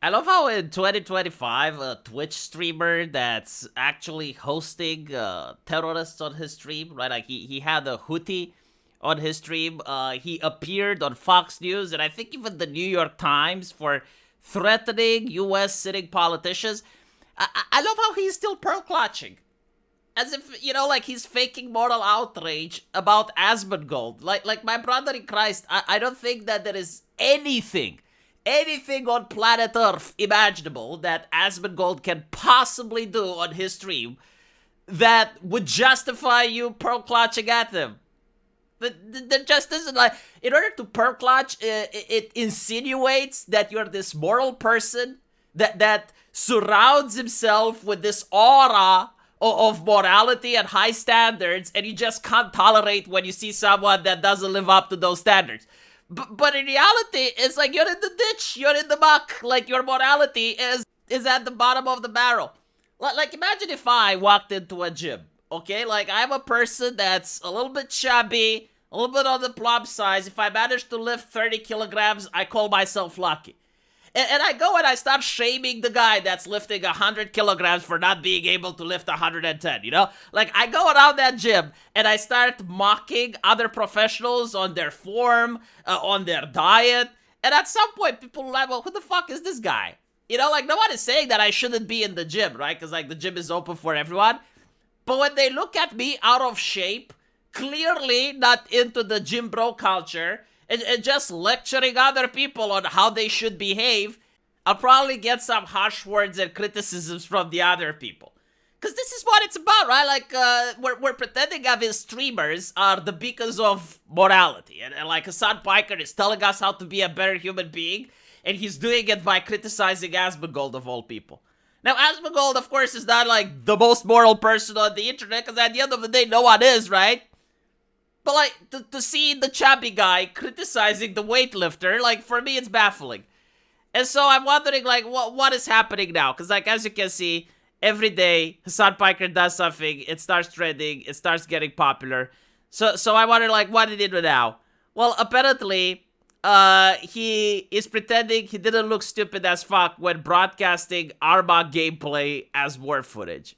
I love how in 2025, a Twitch streamer that's actually hosting terrorists on his stream, right? Like he had a Houthi on his stream. He appeared on Fox News and I think even the New York Times for threatening U.S. sitting politicians. I love how he's still pearl clutching. As if, like he's faking moral outrage about Asmongold. Like my brother in Christ, I don't think that there is anything on planet Earth imaginable that Asmongold can possibly do on his stream that would justify you pearl clutching at them. There just isn't, like, in order to pearl clutch, it insinuates that you're this moral person that surrounds himself with this aura of morality and high standards, and you just can't tolerate when you see someone that doesn't live up to those standards. But in reality, it's like you're in the ditch, you're in the muck, like your morality is at the bottom of the barrel. Like imagine if I walked into a gym, okay? Like I'm a person that's a little bit chubby, a little bit on the plump size. If I manage to lift 30 kilograms, I call myself lucky. And I go and I start shaming the guy that's lifting 100 kilograms for not being able to lift 110, Like, I go around that gym and I start mocking other professionals on their form, on their diet. And at some point, people are like, well, who the fuck is this guy? Like, no one is saying that I shouldn't be in the gym, right? Because, like, the gym is open for everyone. But when they look at me out of shape, clearly not into the gym bro culture, and just lecturing other people on how they should behave, I'll probably get some harsh words and criticisms from the other people. Because this is what it's about, right? Like, we're pretending that these streamers are the beacons of morality. And like Hassan Piker is telling us how to be a better human being, and he's doing it by criticizing Asmongold of all people. Now, Asmongold, of course, is not like the most moral person on the internet, because at the end of the day, no one is, right? But, like, to see the chubby guy criticizing the weightlifter, like, for me, it's baffling. And so I'm wondering, like, what is happening now? Because, like, as you can see, every day, Hassan Piker does something, it starts trending, it starts getting popular. So I wonder, like, what did he do now? Well, apparently, he is pretending he didn't look stupid as fuck when broadcasting Arma gameplay as war footage.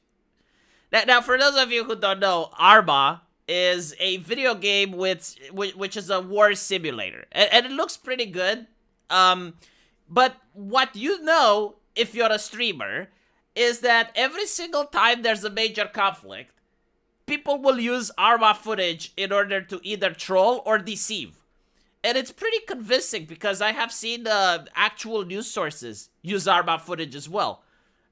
Now, for those of you who don't know, Arma is a video game which is a war simulator. And it looks pretty good. But what you know, if you're a streamer, is that every single time there's a major conflict, people will use Arma footage in order to either troll or deceive. And it's pretty convincing because I have seen actual news sources use Arma footage as well.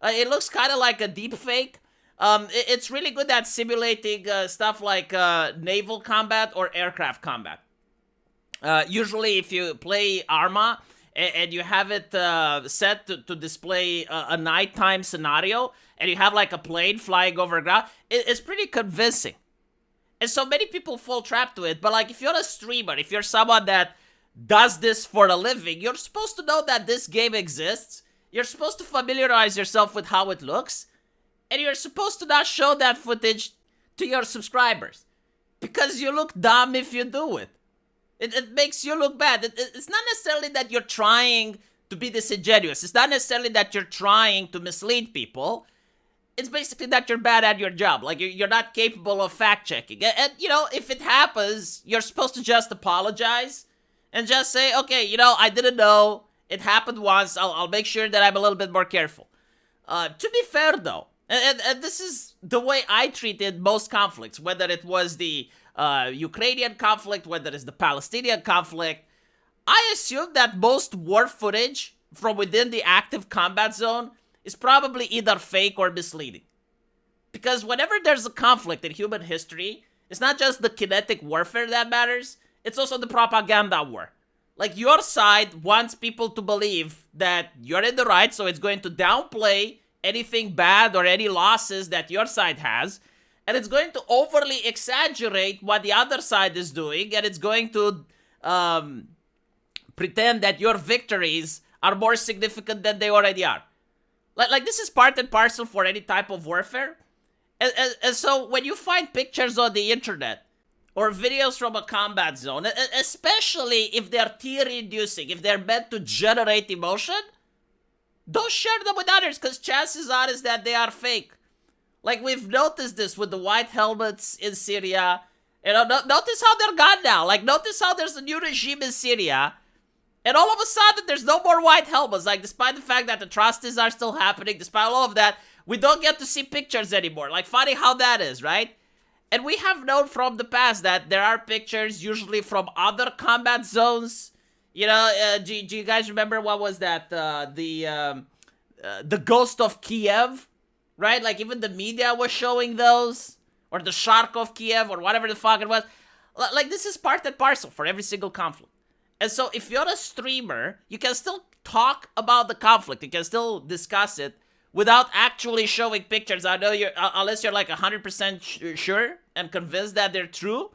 It looks kind of like a deep fake. It's really good at simulating stuff like naval combat or aircraft combat. Usually, if you play Arma and you have it set to display a nighttime scenario, and you have like a plane flying over ground, it's pretty convincing. And so many people fall trap to it. But like, if you're a streamer, if you're someone that does this for a living, you're supposed to know that this game exists. You're supposed to familiarize yourself with how it looks. And you're supposed to not show that footage to your subscribers. Because you look dumb if you do it. It makes you look bad. It's not necessarily that you're trying to be disingenuous. It's not necessarily that you're trying to mislead people. It's basically that you're bad at your job. Like, you're not capable of fact-checking. And, if it happens, you're supposed to just apologize. And just say, okay, I didn't know. It happened once. I'll make sure that I'm a little bit more careful. To be fair, though, and this is the way I treated most conflicts, whether it was the Ukrainian conflict, whether it's the Palestinian conflict, I assume that most war footage from within the active combat zone is probably either fake or misleading. Because whenever there's a conflict in human history, it's not just the kinetic warfare that matters, it's also the propaganda war. Like, your side wants people to believe that you're in the right, so it's going to downplay anything bad or any losses that your side has, and it's going to overly exaggerate what the other side is doing, and it's going to pretend that your victories are more significant than they already are. Like this is part and parcel for any type of warfare. And so when you find pictures on the internet or videos from a combat zone, especially if they're tear-inducing, if they're meant to generate emotion, don't share them with others, because chances are is that they are fake. Like, we've noticed this with the white helmets in Syria. You know, notice how they're gone now. Like, notice how there's a new regime in Syria. And all of a sudden, there's no more white helmets. Like, despite the fact that atrocities are still happening, despite all of that, we don't get to see pictures anymore. Like, funny how that is, right? And we have known from the past that there are pictures usually from other combat zones. You know, do you guys remember what was that? The Ghost of Kiev, right? Like, even the media was showing those. Or the Shark of Kiev, or whatever the fuck it was. Like, this is part and parcel for every single conflict. And so, if you're a streamer, you can still talk about the conflict. You can still discuss it without actually showing pictures. I know you're, unless you're like 100% sure and convinced that they're true.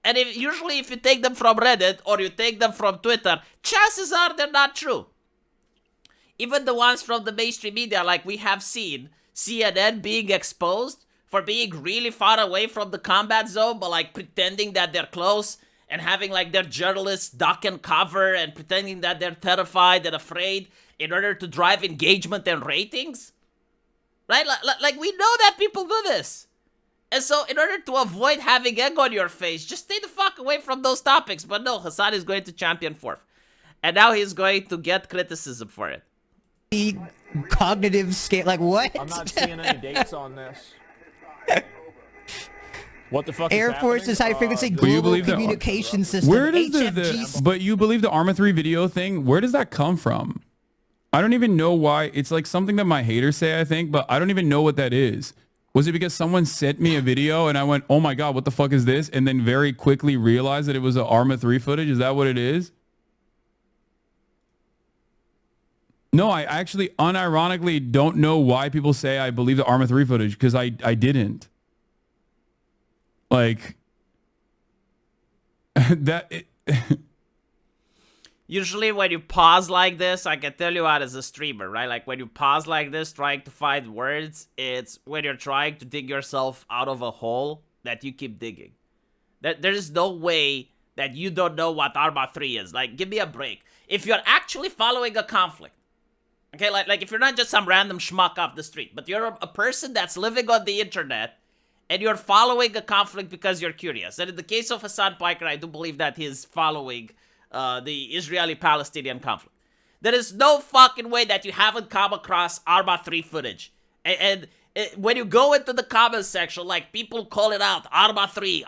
And usually if you take them from Reddit or you take them from Twitter, chances are they're not true. Even the ones from the mainstream media, like we have seen CNN being exposed for being really far away from the combat zone, but like pretending that they're close and having like their journalists duck and cover and pretending that they're terrified and afraid in order to drive engagement and ratings. Right? Like we know that people do this. And so in order to avoid having egg on your face, just stay the fuck away from those topics. But no, Hassan is going to champion fourth. And now he's going to get criticism for it. The cognitive scale, like what? I'm not seeing any dates on this. What the fuck Air is Force's high frequency happening? global communication system. Where does HFG but you believe the Arma 3 video thing? Where does that come from? I don't even know why. It's like something that my haters say, I think, but I don't even know what that is. Was it because someone sent me a video and I went, oh my God, what the fuck is this? And then very quickly realized that it was an Arma 3 footage? Is that what it is? No, I actually unironically don't know why people say I believe the Arma 3 footage, because I didn't. Like, that... Usually when you pause like this, I can tell you out as a streamer, right? Like when you pause like this trying to find words, it's when you're trying to dig yourself out of a hole that you keep digging. There's no way that you don't know what Arma 3 is. Like, give me a break. If you're actually following a conflict, okay, like if you're not just some random schmuck off the street, but you're a person that's living on the internet and you're following a conflict because you're curious. And in the case of Hassan Piker, I do believe that he's following the Israeli-Palestinian conflict. There is no fucking way that you haven't come across Arma 3 footage. And when you go into the comments section, like people call it out, Arma 3,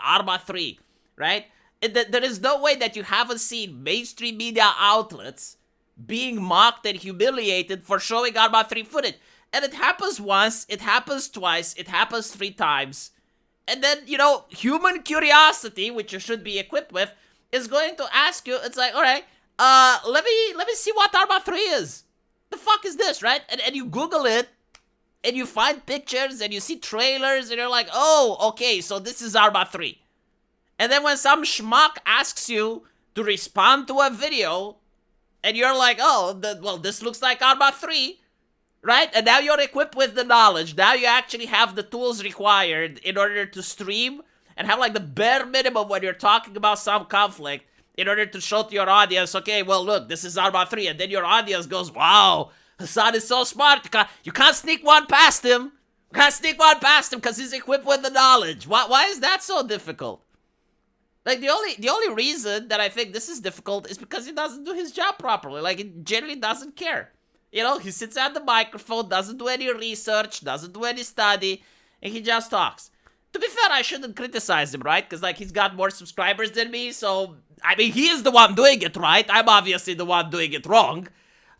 right? There is no way that you haven't seen mainstream media outlets being mocked and humiliated for showing Arma 3 footage. And it happens once, it happens twice, it happens 3 times. And then, you know, human curiosity, which you should be equipped with, is going to ask you, it's like, all right, let me see what Arma 3 is. The fuck is this, right? And you Google it, and you find pictures, and you see trailers, and you're like, oh, okay, so this is Arma 3. And then when some schmuck asks you to respond to a video, and you're like, oh, well, this looks like Arma 3, right? And now you're equipped with the knowledge. Now you actually have the tools required in order to stream and have like the bare minimum when you're talking about some conflict in order to show to your audience, okay, well, look, this is Arma 3. And then your audience goes, wow, Hassan is so smart. You can't sneak one past him. You can't sneak one past him because he's equipped with the knowledge. Why is that so difficult? Like, the only reason that I think this is difficult is because he doesn't do his job properly. Like, he generally doesn't care. You know, he sits at the microphone, doesn't do any research, doesn't do any study, and he just talks. To be fair, I shouldn't criticize him, right? Because, like, he's got more subscribers than me, so, I mean, he is the one doing it right. I'm obviously the one doing it wrong.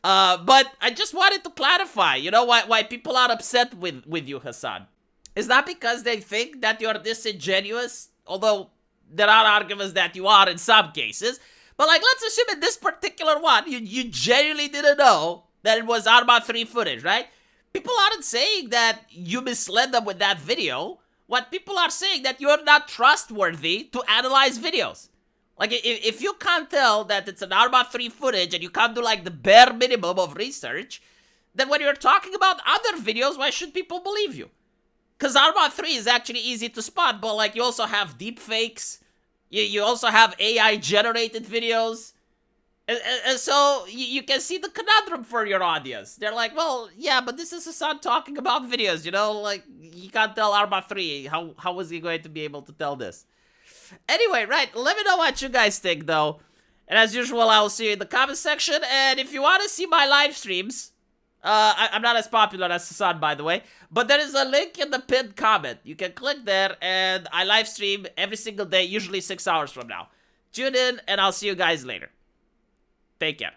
But I just wanted to clarify, you know, why people are upset with you, Hassan. It's not because they think that you're disingenuous, although there are arguments that you are in some cases. But, like, let's assume in this particular one, you genuinely didn't know that it was Arma 3 footage, right? People aren't saying that you misled them with that video. What people are saying that you're not trustworthy to analyze videos. Like, if you can't tell that it's an Arma 3 footage and you can't do, like, the bare minimum of research, then when you're talking about other videos, why should people believe you? Because Arma 3 is actually easy to spot, but, like, you also have deepfakes. You also have AI-generated videos. And so you can see the conundrum for your audience. They're like, well, yeah, but this is Hassan talking about videos, you know? Like, he can't tell Arma 3. How was he going to be able to tell this? Anyway, right, let me know what you guys think, though. And as usual, I will see you in the comment section. And if you want to see my live streams, I'm not as popular as Hassan, by the way, but there is a link in the pinned comment. You can click there, and I live stream every single day, usually 6 hours from now. Tune in, and I'll see you guys later. Take care.